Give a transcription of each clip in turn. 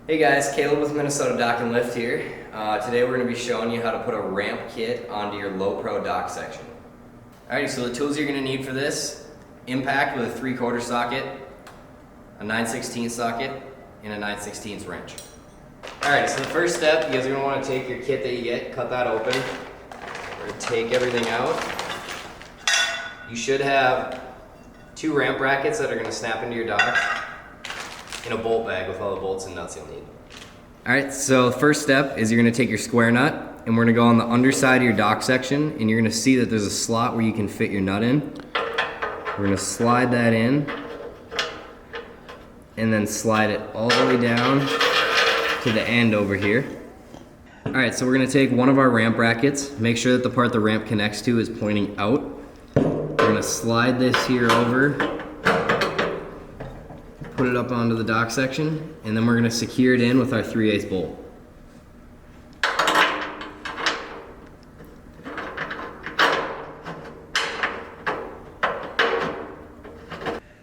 Hey guys, Caleb with Minnesota Dock and Lift here. Today we're going to be showing you how to put a ramp kit onto your low pro dock section. Alrighty, so the tools you're going to need for this: impact with a 3/4 socket, a 9/16 socket, and a 9/16 wrench. Alright, so the first step, you guys are going to want to take your kit that you get, cut that open. We're going to take everything out. You should have 2 ramp brackets that are going to snap into your dock, in a bolt bag with all the bolts and nuts you'll need. Alright, so first step is you're going to take your square nut and we're going to go on the underside of your dock section, and you're going to see that there's a slot where you can fit your nut in. We're going to slide that in and then slide it all the way down to the end over here. Alright, so we're going to take one of our ramp brackets, make sure that the part the ramp connects to is pointing out. We're going to slide this here over, put it up onto the dock section, and then we're going to secure it in with our 3/8 bolt.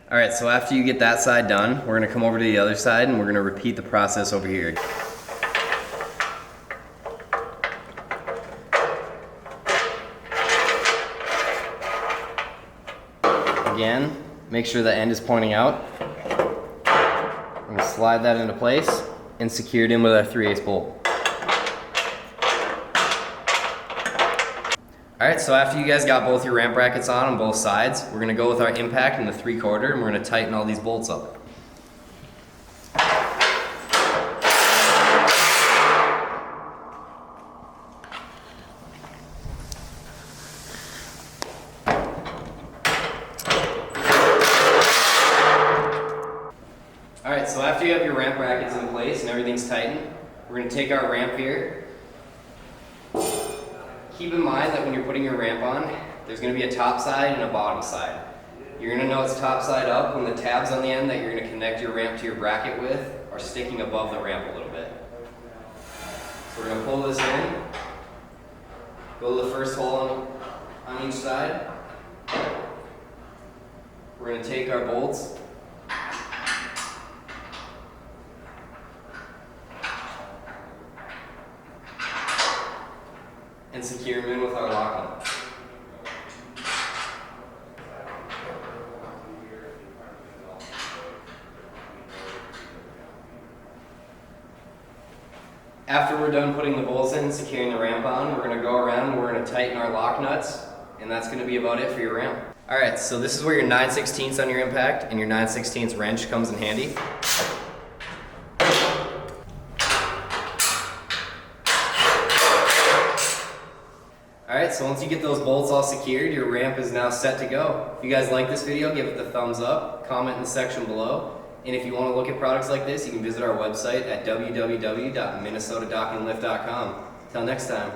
Alright, so after you get that side done, we're going to come over to the other side and we're going to repeat the process over here. Again, make sure the end is pointing out. I'm going to slide that into place and secure it in with our 3/8 bolt. Alright, so after you guys got both your ramp brackets on both sides, we're going to go with our impact and the 3/4, and we're going to tighten all these bolts up. Alright, so after you have your ramp brackets in place and everything's tightened, we're going to take our ramp here. Keep in mind that when you're putting your ramp on, there's going to be a top side and a bottom side. You're going to know it's top side up when the tabs on the end that you're going to connect your ramp to your bracket with are sticking above the ramp a little bit. So we're going to pull this in, go to the first hole on each side. We're going to take our bolts, and secure them in with our lock nut. After we're done putting the bolts in and securing the ramp on, we're going to go around and we're going to tighten our lock nuts, and that's going to be about it for your ramp. Alright, so this is where your 9/16 on your impact and your 9/16 wrench comes in handy. Alright, so once you get those bolts all secured, your ramp is now set to go. If you guys like this video, give it the thumbs up, comment in the section below, and if you want to look at products like this, you can visit our website at www.minnesotadockandlift.com. Till next time.